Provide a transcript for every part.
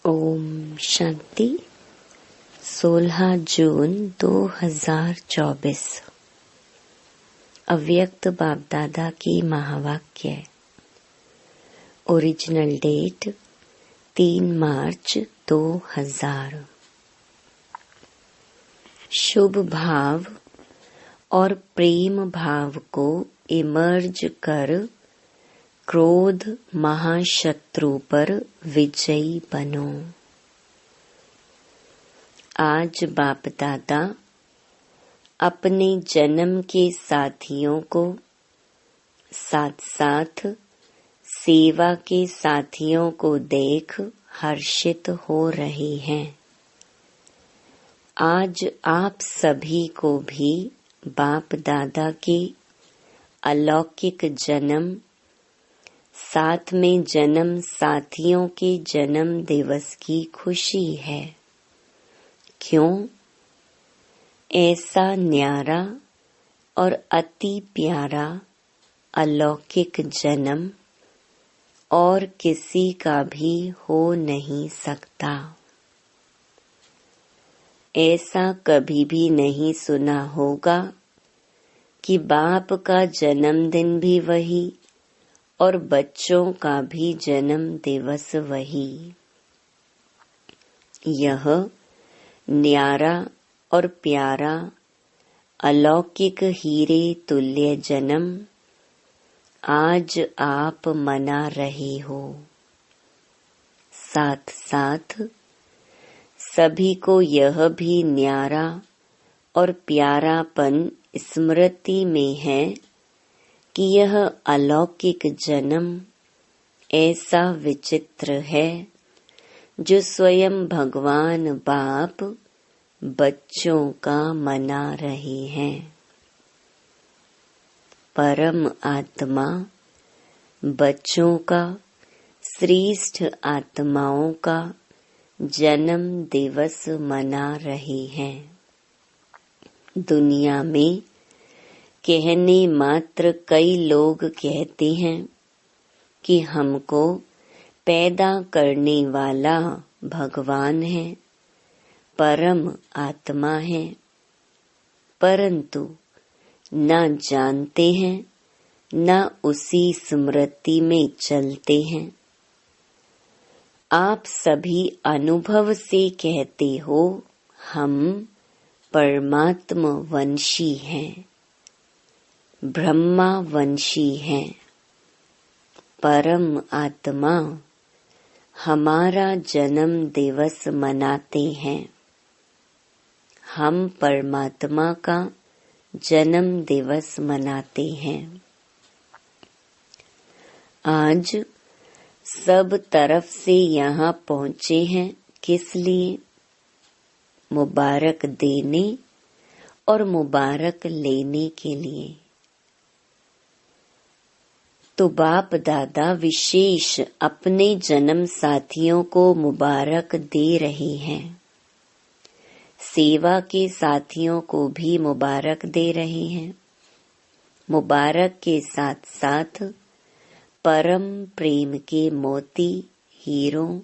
ओम शांति। 16 जून 2024 अव्यक्त बाप दादा की महावाक्य। ओरिजिनल डेट 3 मार्च 2000। शुभ भाव और प्रेम भाव को इमर्ज कर क्रोध महाशत्रु पर विजयी बनो। आज बाप दादा अपने जन्म के साथियों को साथ साथ सेवा के साथियों को देख हर्षित हो रहे हैं। आज आप सभी को भी बाप दादा के अलौकिक जन्म साथ में जन्म साथियों के जन्म दिवस की खुशी है। क्यों? ऐसा न्यारा और अति प्यारा अलौकिक जन्म और किसी का भी हो नहीं सकता। ऐसा कभी भी नहीं सुना होगा कि बाप का जन्मदिन भी वही और बच्चों का भी जन्म दिवस वही। यह न्यारा और प्यारा अलौकिक हीरे तुल्य जन्म आज आप मना रहे हो। साथ साथ सभी को यह भी न्यारा और प्यारापन स्मृति में है कि यह अलौकिक जन्म ऐसा विचित्र है जो स्वयं भगवान बाप बच्चों का मना रहे हैं। परम आत्मा बच्चों का, श्रेष्ठ आत्माओं का जन्म दिवस मना रहे हैं। दुनिया में कहने मात्र कई लोग कहते हैं कि हमको पैदा करने वाला भगवान है, परम आत्मा है, परंतु न जानते हैं न उसी स्मृति में चलते हैं। आप सभी अनुभव से कहते हो हम परमात्मा वंशी हैं, ब्रह्मा वंशी हैं। परम आत्मा हमारा जन्म दिवस मनाते हैं। हम परमात्मा का जन्म दिवस मनाते हैं। आज सब तरफ से यहाँ पहुँचे हैं किस लिए? मुबारक देने और मुबारक लेने के लिए। तो बाप दादा विशेष अपने जन्म साथियों को मुबारक दे रहे हैं। सेवा के साथियों को भी मुबारक दे रहे हैं। मुबारक के साथ साथ परम प्रेम के मोती, हीरों,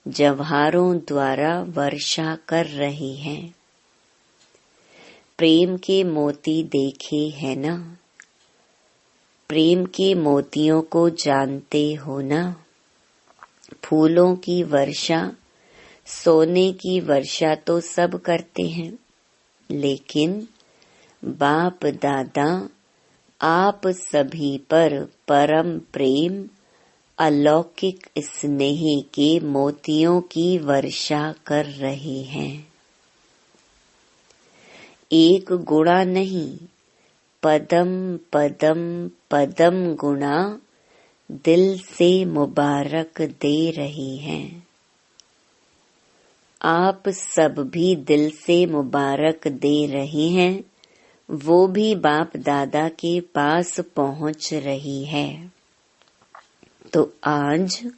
जवाहरों द्वारा वर्षा कर रहे हैं। प्रेम के मोती देखे है ना? प्रेम के मोतियों को जानते हो ना? फूलों की वर्षा, सोने की वर्षा तो सब करते हैं, लेकिन बाप दादा आप सभी पर परम प्रेम, अलौकिक स्नेह के मोतियों की वर्षा कर रहे हैं। एक गुणा नहीं, पदम पदम पदम गुणा दिल से मुबारक दे रही हैं। आप सब भी दिल से मुबारक दे रहे हैं। वो भी बाप दादा के पास पहुंच रही है। तो आज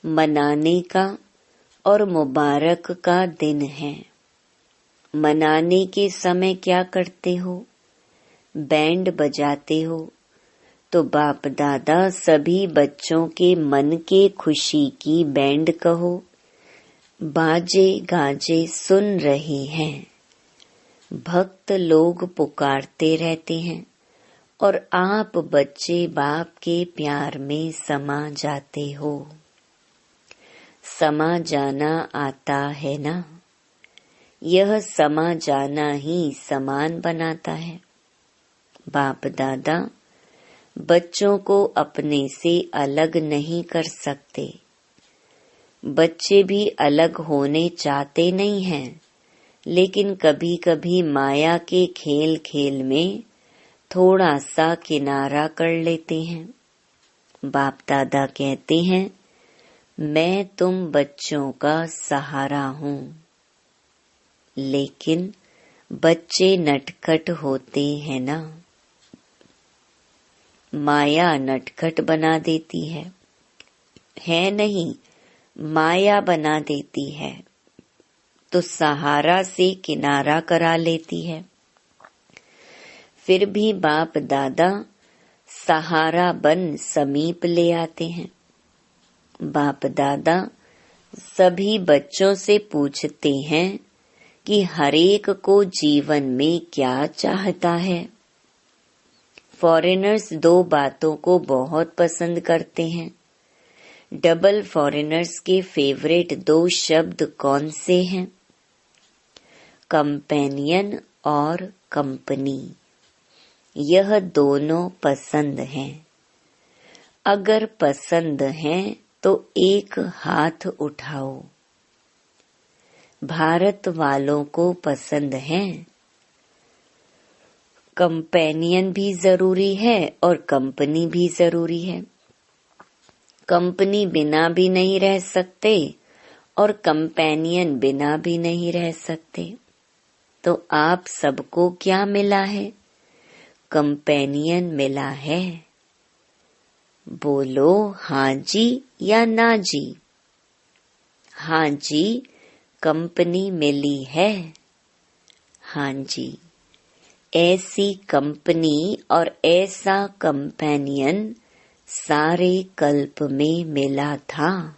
मनाने का और मुबारक का दिन है। मनाने के समय क्या करते हो? बैंड बजाते हो। तो बाप दादा सभी बच्चों के मन के खुशी की बैंड कहो, बाजे गाजे सुन रही हैं। भक्त लोग पुकारते रहते हैं और आप बच्चे बाप के प्यार में समा जाते हो। समा जाना आता है ना, यह समा जाना ही समान बनाता है। बाप दादा बच्चों को अपने से अलग नहीं कर सकते। बच्चे भी अलग होने चाहते नहीं हैं, लेकिन कभी कभी माया के खेल खेल में थोड़ा सा किनारा कर लेते हैं। बाप दादा कहते हैं, मैं तुम बच्चों का सहारा हूँ। लेकिन बच्चे नटखट होते हैं ना, माया नटखट बना देती है नहीं, माया बना देती है, तो सहारा से किनारा करा लेती है। फिर भी बाप दादा सहारा बन समीप ले आते हैं। बाप दादा सभी बच्चों से पूछते हैं कि हरेक को जीवन में क्या चाहता है। फॉरेनर्स दो बातों को बहुत पसंद करते हैं। डबल फॉरेनर्स के फेवरेट दो शब्द कौन से हैं? कंपेनियन और कंपनी। यह दोनों पसंद हैं। अगर पसंद हैं तो एक हाथ उठाओ। भारत वालों को पसंद हैं। कंपेनियन भी जरूरी है और कंपनी भी जरूरी है। कंपनी बिना भी नहीं रह सकते और कंपेनियन बिना भी नहीं रह सकते। तो आप सबको क्या मिला है? कंपेनियन मिला है। बोलो हाँ जी या ना जी? हाँ जी, कंपनी मिली है। हाँ जी, ऐसी कंपनी और ऐसा कंपेनियन सारे कल्प में मिला था।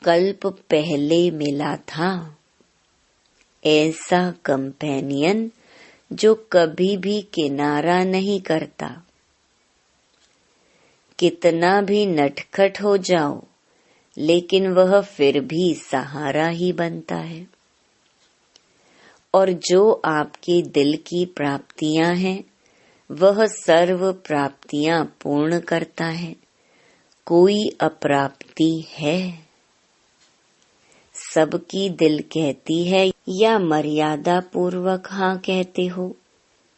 कल्प पहले मिला था। ऐसा कंपेनियन जो कभी भी किनारा नहीं करता। कितना भी नटखट हो जाओ, लेकिन वह फिर भी सहारा ही बनता है। और जो आपके दिल की प्राप्तियां हैं, वह सर्व प्राप्तियां पूर्ण करता है। कोई अप्राप्ति है? सबकी दिल कहती है या मर्यादा पूर्वक हाँ कहते हो?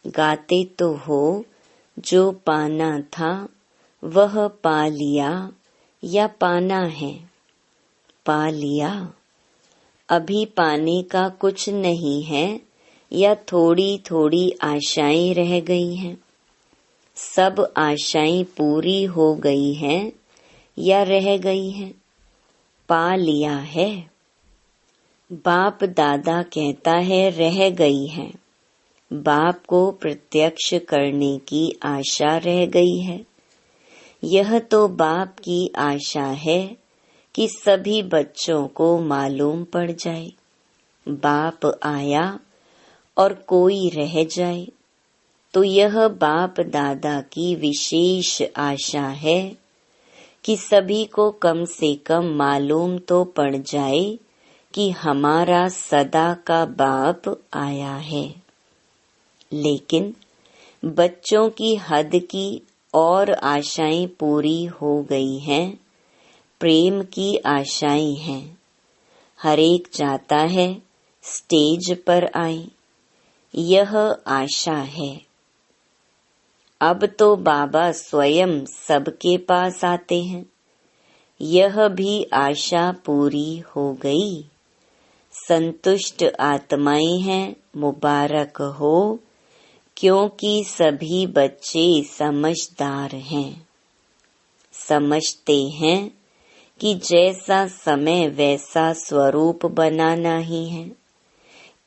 गाते तो हो जो पाना था वह पा लिया या पाना है? पा लिया। अभी पाने का कुछ नहीं है या थोड़ी थोड़ी आशाएं रह गई हैं? सब आशाएं पूरी हो गई हैं या रह गई हैं? पा लिया है। बाप दादा कहता है रह गई है। बाप को प्रत्यक्ष करने की आशा रह गई है। यह तो बाप की आशा है कि सभी बच्चों को मालूम पड़ जाए। बाप आया और कोई रह जाए, तो यह बाप दादा की विशेष आशा है कि सभी को कम से कम मालूम तो पड़ जाए कि हमारा सदा का बाप आया है। लेकिन बच्चों की हद की और आशाएं पूरी हो गई हैं। प्रेम की आशाएं हैं। हर एक चाहता है स्टेज पर आए। यह आशा है। अब तो बाबा स्वयं सबके पास आते हैं। यह भी आशा पूरी हो गई। संतुष्ट आत्माएं हैं, मुबारक हो, क्योंकि सभी बच्चे समझदार हैं। समझते हैं कि जैसा समय वैसा स्वरूप बनाना ही है।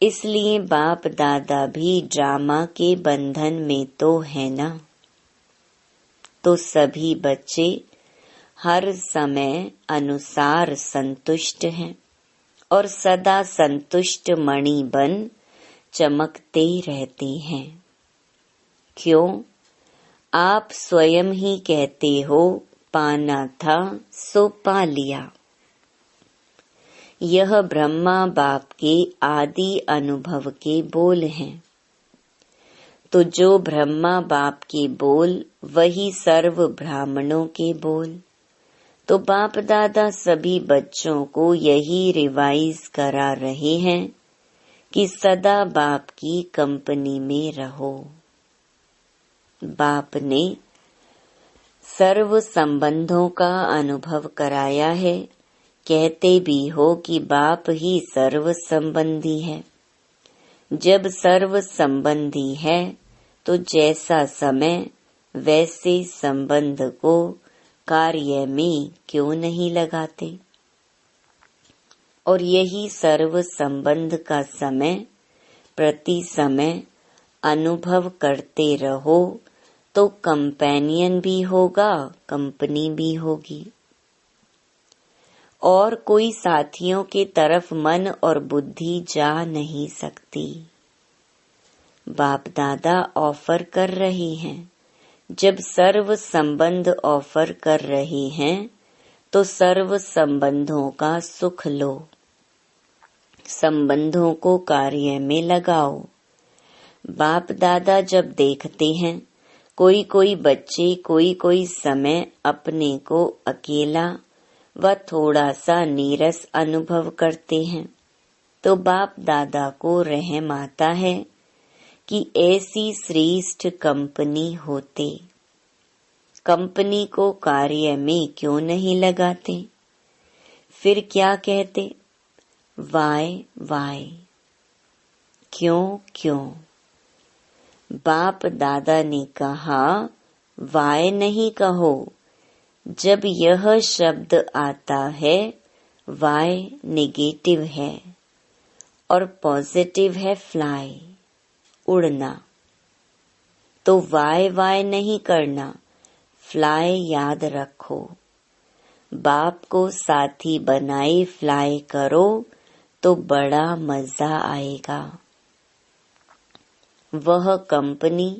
इसलिए बाप दादा भी ड्रामा के बंधन में तो है ना। तो सभी बच्चे हर समय अनुसार संतुष्ट हैं और सदा संतुष्ट मणि बन चमकते रहते हैं। क्यों? आप स्वयं ही कहते हो पाना था सो पा लिया। यह ब्रह्मा बाप के आदि अनुभव के बोल हैं। तो जो ब्रह्मा बाप के बोल वही सर्व ब्राह्मणों के बोल। तो बाप दादा सभी बच्चों को यही रिवाइज करा रहे हैं कि सदा बाप की कंपनी में रहो। बाप ने सर्व संबंधों का अनुभव कराया है। कहते भी हो कि बाप ही सर्व संबंधी है। जब सर्व संबंधी है तो जैसा समय वैसे संबंध को कार्य में क्यों नहीं लगाते। और यही सर्व संबंध का समय प्रति समय अनुभव करते रहो तो कंपेनियन भी होगा, कंपनी भी होगी। और कोई साथियों के तरफ मन और बुद्धि जा नहीं सकती। बाप दादा ऑफर कर रहे हैं। जब सर्व संबंध ऑफर कर रहे हैं तो सर्व संबंधों का सुख लो। संबंधों को कार्य में लगाओ। बाप दादा जब देखते हैं कोई कोई बच्चे कोई समय अपने को अकेला व थोड़ा सा नीरस अनुभव करते हैं तो बाप दादा को रहम आता है कि ऐसी श्रेष्ठ कंपनी होते। कंपनी को कार्य में क्यों नहीं लगाते? फिर क्या कहते? वाय। क्यों? बाप दादा ने कहा वाय नहीं कहो। जब यह शब्द आता है वाय नेगेटिव है और पॉजिटिव है फ्लाई, उड़ना। तो वाय नहीं करना, फ्लाई याद रखो। बाप को साथी बनाए फ्लाई करो तो बड़ा मजा आएगा। वह कंपनी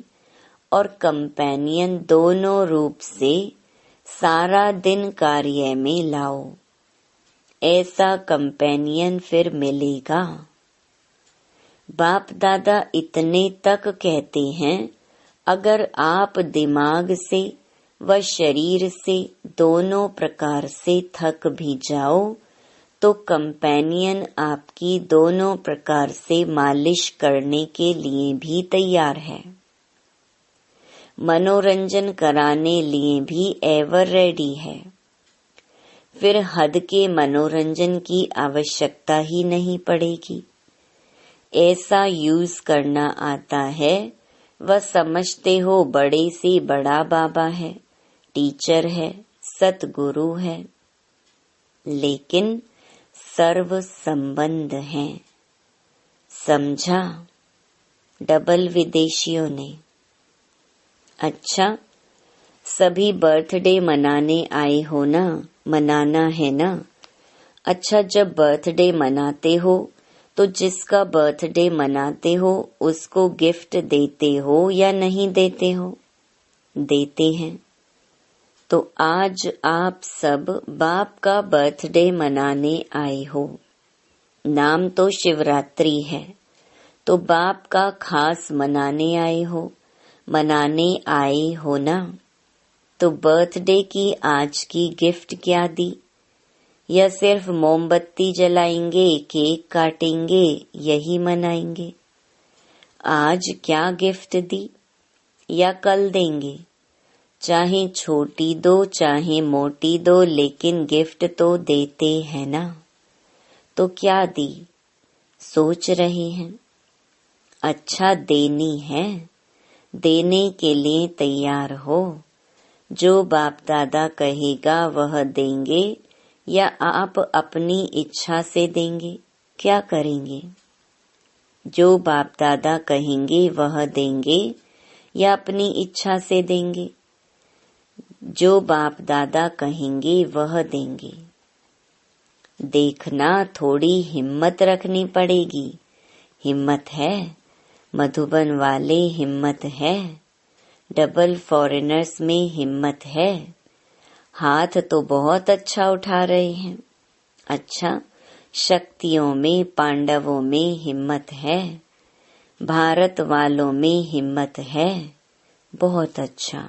और कंपेनियन दोनों रूप से सारा दिन कार्य में लाओ। ऐसा कंपेनियन फिर मिलेगा। बाप दादा इतने तक कहते हैं अगर आप दिमाग से व शरीर से दोनों प्रकार से थक भी जाओ तो कंपेनियन आपकी दोनों प्रकार से मालिश करने के लिए भी तैयार है। मनोरंजन कराने लिए भी एवर रेडी है। फिर हद के मनोरंजन की आवश्यकता ही नहीं पड़ेगी। ऐसा यूज करना आता है। वह समझते हो बड़े से बड़ा बाबा है, टीचर है, सतगुरु है, लेकिन सर्व संबंध हैं। समझा? डबल विदेशियों ने। अच्छा, सभी बर्थडे मनाने आए हो ना, मनाना है ना। अच्छा, जब बर्थडे मनाते हो तो जिसका बर्थडे मनाते हो उसको गिफ्ट देते हो या नहीं देते हो? देते हैं। तो आज आप सब बाप का बर्थडे मनाने आए हो। नाम तो शिवरात्रि है, तो बाप का खास मनाने आए हो, मनाने आए हो ना। तो बर्थडे की आज की गिफ्ट क्या दी? या सिर्फ मोमबत्ती जलाएंगे, केक काटेंगे, यही मनाएंगे? आज क्या गिफ्ट दी या कल देंगे? चाहे छोटी दो चाहे मोटी दो, लेकिन गिफ्ट तो देते हैं ना। तो क्या दी? सोच रहे हैं। अच्छा, देनी है, देने के लिए तैयार हो। जो बाप दादा कहेगा वह देंगे या आप अपनी इच्छा से देंगे? क्या करेंगे? जो बाप दादा कहेंगे वह देंगे या अपनी इच्छा से देंगे? जो बाप दादा कहेंगे वह देंगे। देखना, थोड़ी हिम्मत रखनी पड़ेगी। हिम्मत है? मधुबन वाले हिम्मत है? डबल फॉरेनर्स में हिम्मत है? हाथ तो बहुत अच्छा उठा रहे हैं। अच्छा, शक्तियों में, पांडवों में हिम्मत है? भारत वालों में हिम्मत है? बहुत अच्छा।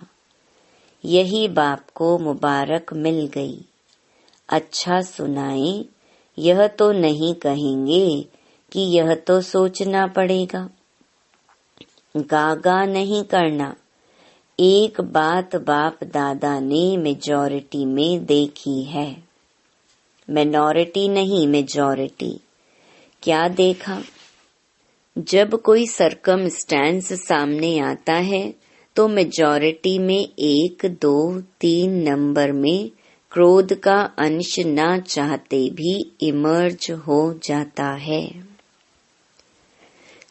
यही बाप को मुबारक मिल गई। अच्छा सुनाए, यह तो नहीं कहेंगे कि यह तो सोचना पड़ेगा। गागा नहीं करना। एक बात बाप दादा ने मेजॉरिटी में देखी है। मिनॉरिटी नहीं, मेजॉरिटी। क्या देखा? जब कोई सरकमस्टेंस सामने आता है तो मेजॉरिटी में 1, 2, 3 नंबर में क्रोध का अंश ना चाहते भी इमर्ज हो जाता है।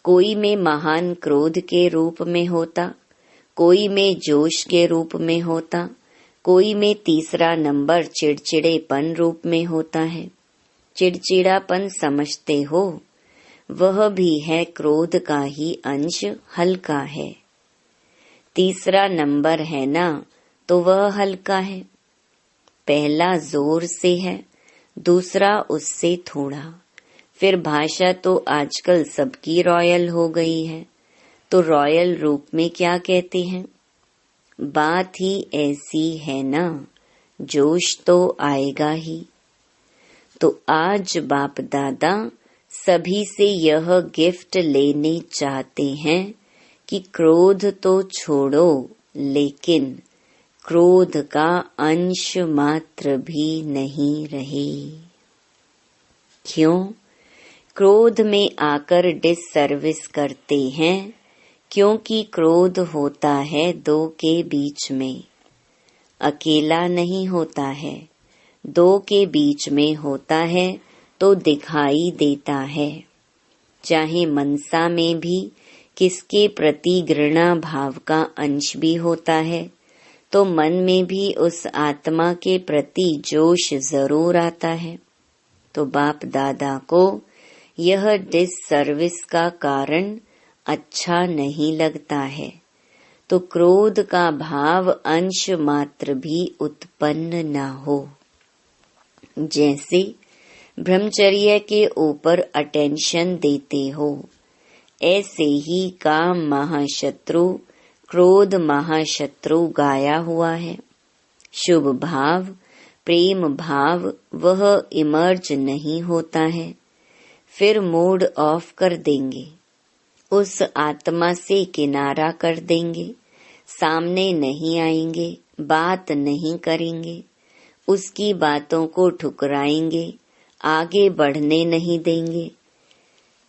कोई में महान क्रोध के रूप में होता, कोई में जोश के रूप में होता, कोई में तीसरा नंबर चिड़चिड़ेपन रूप में होता है। चिड़चिड़ापन समझते हो, वह भी है क्रोध का ही अंश, हल्का है। तीसरा नंबर है ना, तो वह हल्का है। पहला जोर से है, दूसरा उससे थोड़ा। फिर भाषा तो आजकल सबकी रॉयल हो गई है, तो रॉयल रूप में क्या कहते हैं? बात ही ऐसी है ना, जोश तो आएगा ही। तो आज बाप दादा सभी से यह गिफ्ट लेने चाहते हैं कि क्रोध तो छोड़ो, लेकिन क्रोध का अंश मात्र भी नहीं रहे। क्यों? क्रोध में आकर डिससर्विस करते हैं, क्योंकि क्रोध होता है दो के बीच में, अकेला नहीं होता है। दो के बीच में होता है तो दिखाई देता है। चाहे मनसा में भी किसके प्रति घृणा भाव का अंश भी होता है, तो मन में भी उस आत्मा के प्रति जोश जरूर आता है। तो बाप दादा को यह डिससर्विस का कारण अच्छा नहीं लगता है, तो क्रोध का भाव अंश मात्र भी उत्पन्न न हो। जैसे ब्रह्मचर्य के ऊपर अटेंशन देते हो, ऐसे ही काम महाशत्रु, क्रोध महाशत्रु गाया हुआ है। शुभ भाव, प्रेम भाव वह इमर्ज नहीं होता है, फिर मूड ऑफ कर देंगे, उस आत्मा से किनारा कर देंगे, सामने नहीं आएंगे, बात नहीं करेंगे, उसकी बातों को ठुकराएंगे, आगे बढ़ने नहीं देंगे।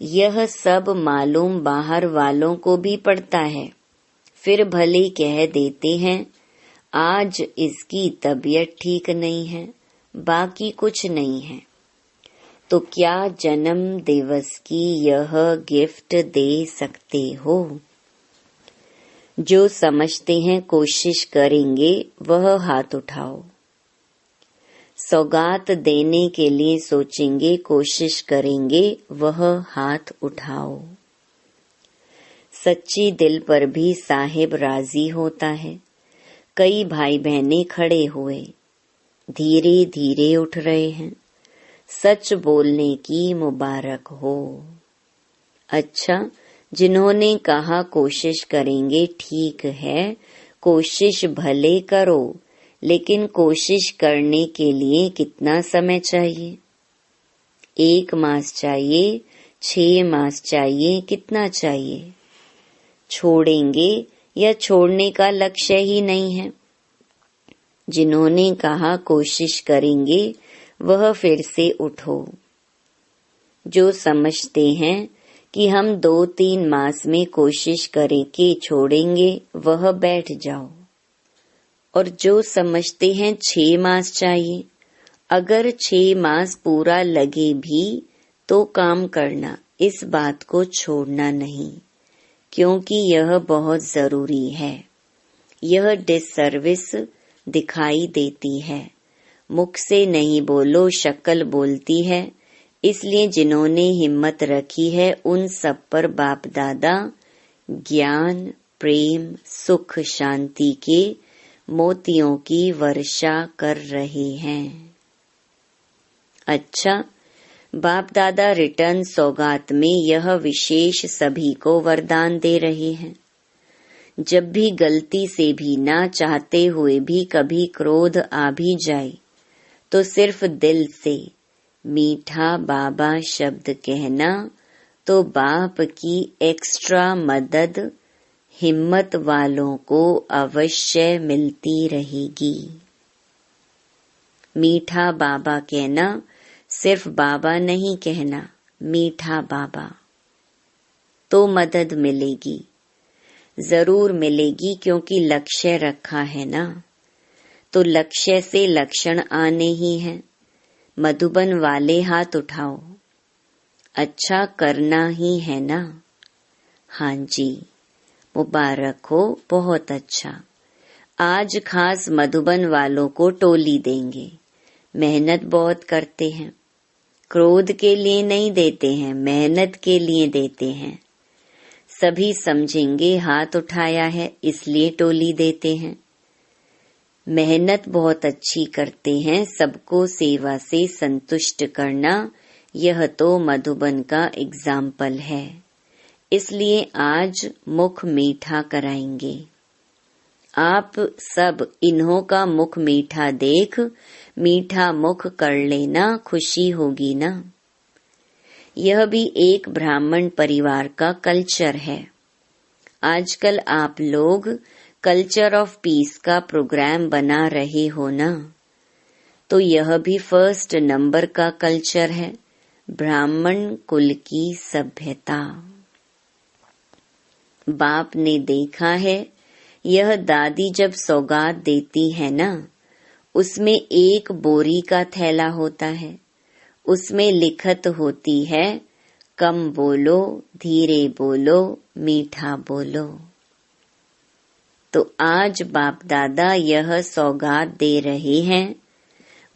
यह सब मालूम बाहर वालों को भी पड़ता है, फिर भले कह देते हैं आज इसकी तबीयत ठीक नहीं है, बाकी कुछ नहीं है। तो क्या जन्म दिवस की यह गिफ्ट दे सकते हो? जो समझते हैं कोशिश करेंगे वह हाथ उठाओ। सौगात देने के लिए सोचेंगे, कोशिश करेंगे, वह हाथ उठाओ। सच्ची दिल पर भी साहिब राजी होता है। कई भाई बहनें खड़े हुए, धीरे धीरे उठ रहे हैं। सच बोलने की मुबारक हो। अच्छा, जिन्होंने कहा कोशिश करेंगे, ठीक है, कोशिश भले करो, लेकिन कोशिश करने के लिए कितना समय चाहिए? 1 मास चाहिए, 6 मास चाहिए, कितना चाहिए? छोड़ेंगे या छोड़ने का लक्ष्य ही नहीं है। जिन्होंने कहा कोशिश करेंगे, वह फिर से उठो। जो समझते हैं कि हम 2-3 मास में कोशिश करके छोड़ेंगे, वह बैठ जाओ। और जो समझते हैं 6 मास चाहिए, अगर 6 मास पूरा लगे भी तो काम करना, इस बात को छोड़ना नहीं, क्योंकि यह बहुत जरूरी है। यह डिससर्विस दिखाई देती है। मुख से नहीं बोलो, शक्ल बोलती है। इसलिए जिन्होंने हिम्मत रखी है उन सब पर बाप दादा ज्ञान, प्रेम, सुख, शांति के मोतियों की वर्षा कर रहे हैं। अच्छा, बाप दादा रिटर्न सौगात में यह विशेष सभी को वरदान दे रहे हैं। जब भी गलती से भी ना चाहते हुए भी कभी क्रोध आ भी जाए तो सिर्फ दिल से मीठा बाबा शब्द कहना तो बाप की एक्स्ट्रा मदद हिम्मत वालों को अवश्य मिलती रहेगी। मीठा बाबा कहना सिर्फ बाबा नहीं कहना, मीठा बाबा, तो मदद मिलेगी, जरूर मिलेगी, क्योंकि लक्ष्य रखा है ना। तो लक्ष्य से लक्षण आने ही हैं। मधुबन वाले हाथ उठाओ, अच्छा करना ही है ना। हाँ जी, मुबारक हो, बहुत अच्छा। आज खास मधुबन वालों को टोली देंगे। मेहनत बहुत करते हैं, क्रोध के लिए नहीं देते हैं, मेहनत के लिए देते हैं। सभी समझेंगे हाथ उठाया है इसलिए टोली देते हैं। मेहनत बहुत अच्छी करते हैं, सबको सेवा से संतुष्ट करना, यह तो मधुबन का एग्जाम्पल है। इसलिए आज मुख मीठा कराएंगे। आप सब इन्हों का मुख मीठा देख मीठा मुख कर लेना, खुशी होगी ना। यह भी एक ब्राह्मण परिवार का कल्चर है। आजकल आप लोग कल्चर ऑफ पीस का प्रोग्राम बना रहे हो ना, तो यह भी फर्स्ट नंबर का कल्चर है, ब्राह्मण कुल की सभ्यता। बाप ने देखा है, यह दादी जब सौगात देती है ना, उसमें एक बोरी का थैला होता है। उसमें लिखत होती है, कम बोलो, धीरे बोलो, मीठा बोलो। तो आज बाप दादा यह सौगात दे रहे हैं।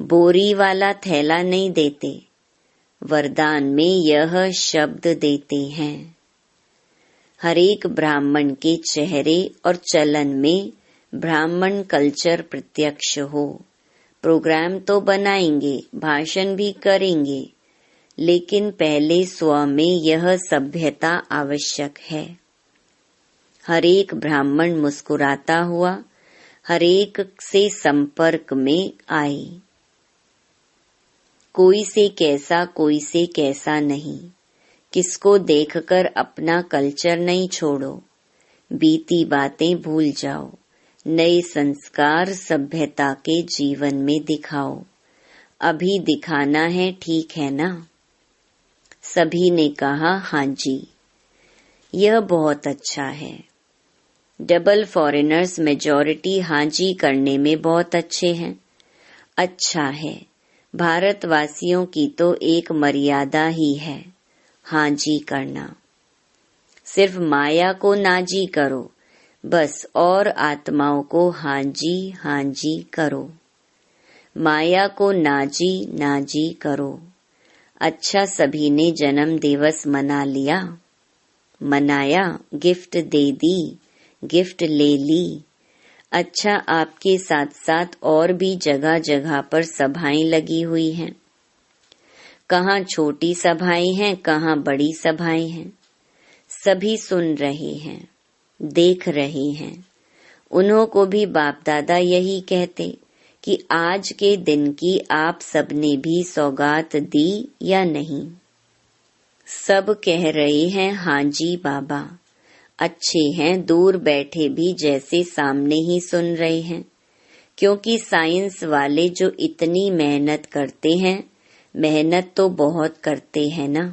बोरी वाला थैला नहीं देते, वरदान में यह शब्द देते हैं। हरेक ब्राह्मण के चेहरे और चलन में ब्राह्मण कल्चर प्रत्यक्ष हो। प्रोग्राम तो बनाएंगे, भाषण भी करेंगे, लेकिन पहले स्व में यह सभ्यता आवश्यक है। हरेक ब्राह्मण मुस्कुराता हुआ हरेक से संपर्क में आए। कोई से कैसा नहीं। किसको देखकर अपना कल्चर नहीं छोड़ो, बीती बातें भूल जाओ, नए संस्कार सभ्यता के जीवन में दिखाओ। अभी दिखाना है, ठीक है ना। सभी ने कहा हाँ जी, यह बहुत अच्छा है। डबल फॉरेनर्स मेजॉरिटी हाँ जी करने में बहुत अच्छे हैं। अच्छा है, भारतवासियों की तो एक मर्यादा ही है, हाँ जी करना। सिर्फ माया को ना जी करो बस, और आत्माओं को हाँ जी करो। माया को ना जी करो। अच्छा, सभी ने जन्म दिवस मना लिया, मनाया, गिफ्ट दे दी, गिफ्ट ले ली। अच्छा, आपके साथ साथ और भी जगह जगह पर सभाएं लगी हुई हैं। कहाँ छोटी सभाएं हैं, कहाँ बड़ी सभाएं हैं। सभी सुन रहे हैं, देख रहे हैं। उन्हों को भी बाप दादा यही कहते कि आज के दिन की आप सबने भी सौगात दी या नहीं। सब कह रहे हैं हाँ जी बाबा। अच्छे हैं, दूर बैठे भी जैसे सामने ही सुन रहे हैं, क्योंकि साइंस वाले जो इतनी मेहनत करते हैं, मेहनत तो बहुत करते हैं ना,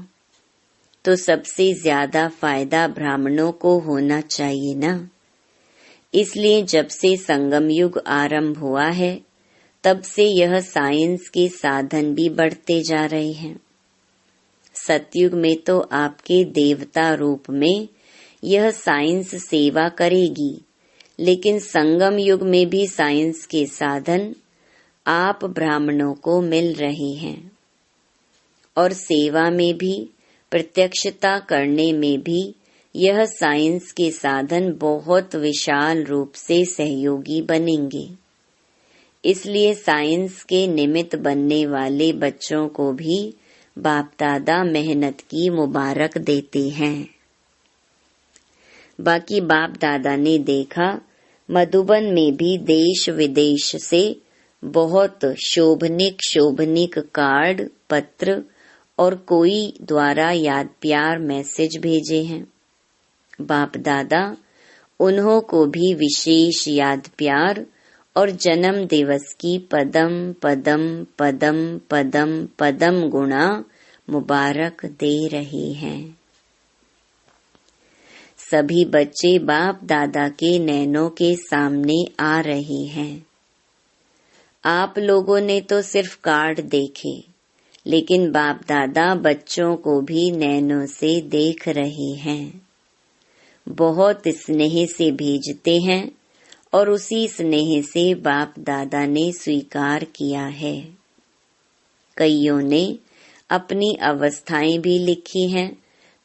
तो सबसे ज्यादा फायदा ब्राह्मणों को होना चाहिए ना। इसलिए जब से संगम युग आरंभ हुआ है, तब से यह साइंस के साधन भी बढ़ते जा रहे हैं। सतयुग में तो आपके देवता रूप में यह साइंस सेवा करेगी, लेकिन संगम युग में भी साइंस के साधन आप ब्राह्मणों को मिल रहे हैं और सेवा में भी, प्रत्यक्षता करने में भी यह साइंस के साधन बहुत विशाल रूप से सहयोगी बनेंगे। इसलिए साइंस के निमित्त बनने वाले बच्चों को भी बाप दादा मेहनत की मुबारक देते हैं। बाकी बाप दादा ने देखा मधुबन में भी देश विदेश से बहुत शोभनिक कार्ड, पत्र और कोई द्वारा याद प्यार मैसेज भेजे हैं। बाप दादा उन्हों को भी विशेष याद प्यार और जन्म दिवस की पदम पदम पदम पदम पदम गुणा मुबारक दे रहे हैं। सभी बच्चे बाप दादा के नैनों के सामने आ रहे हैं। आप लोगों ने तो सिर्फ कार्ड देखे, लेकिन बाप दादा बच्चों को भी नैनों से देख रहे हैं। बहुत स्नेह से भेजते हैं और उसी स्नेह से बाप दादा ने स्वीकार किया है। कईयों ने अपनी अवस्थाएं भी लिखी हैं,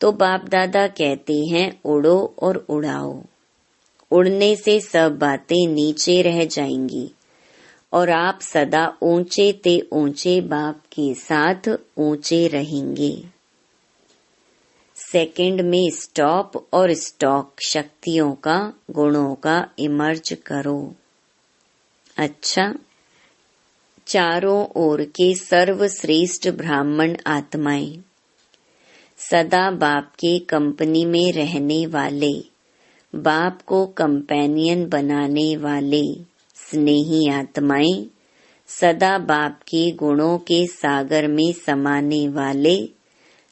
तो बाप दादा कहते हैं उड़ो और उड़ाओ। उड़ने से सब बातें नीचे रह जाएंगी और आप सदा ऊंचे ते ऊंचे बाप के साथ ऊंचे रहेंगे। सेकंड में स्टॉप और स्टॉक शक्तियों का, गुणों का इमर्ज करो। अच्छा, चारों ओर के सर्वश्रेष्ठ ब्राह्मण आत्माएं, सदा बाप के कंपनी में रहने वाले, बाप को कंपेनियन बनाने वाले स्नेही आत्माएं, सदा बाप के गुणों के सागर में समाने वाले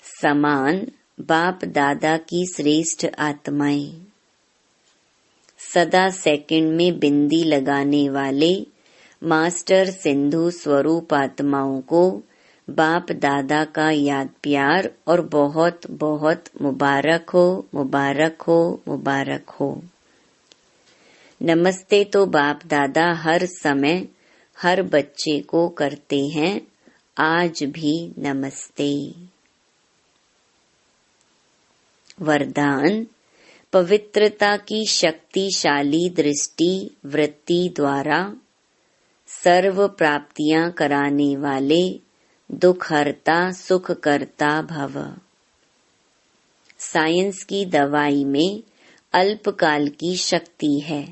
समान बाप दादा की श्रेष्ठ आत्माएं, सदा सेकंड में बिंदी लगाने वाले मास्टर सिंधु स्वरूप आत्माओं को बाप दादा का याद प्यार और बहुत बहुत मुबारक हो, मुबारक हो, मुबारक हो। नमस्ते तो बाप दादा हर समय हर बच्चे को करते हैं, आज भी नमस्ते। वरदान, पवित्रता की शक्तिशाली दृष्टि वृत्ति द्वारा सर्व प्राप्तियां कराने वाले दुखहर्ता सुखकर्ता भव। साइंस की दवाई में अल्पकाल की शक्ति है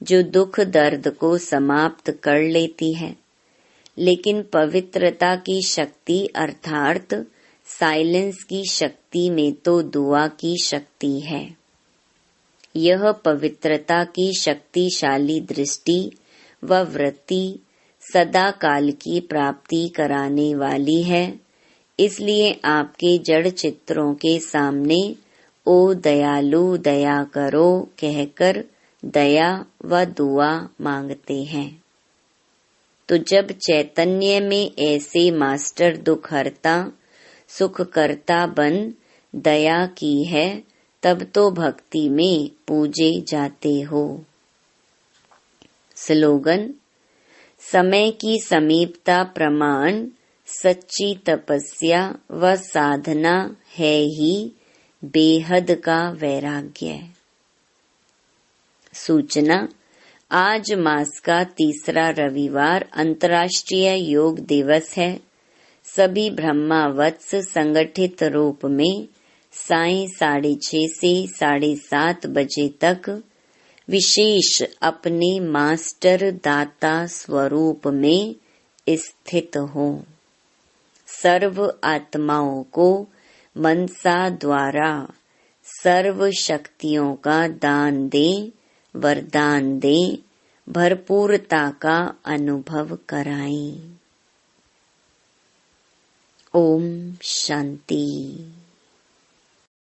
जो दुख दर्द को समाप्त कर लेती है, लेकिन पवित्रता की शक्ति अर्थात साइलेंस की शक्ति में तो दुआ की शक्ति है। यह पवित्रता की शक्तिशाली दृष्टि व वृत्ति सदा काल की प्राप्ति कराने वाली है। इसलिए आपके जड़ चित्रों के सामने ओ दयालु दया करो कहकर दया व दुआ मांगते हैं। तो जब चैतन्य में ऐसे मास्टर दुखहर्ता सुखकर्ता बन दया की है, तब तो भक्ति में पूजे जाते हो। स्लोगन, समय की समीपता प्रमाण सच्ची तपस्या व साधना है ही बेहद का वैराग्य। सूचना, आज मास का तीसरा रविवार अंतर्राष्ट्रीय योग दिवस है। सभी ब्रह्मावत्स संगठित रूप में सायं 6:30 से 7:30 बजे तक विशेष अपने मास्टर दाता स्वरूप में स्थित हो। सर्व आत्माओं को मनसा द्वारा सर्व शक्तियों का दान दें, वरदान दें, भरपूरता का अनुभव कराएं। ओम शांति।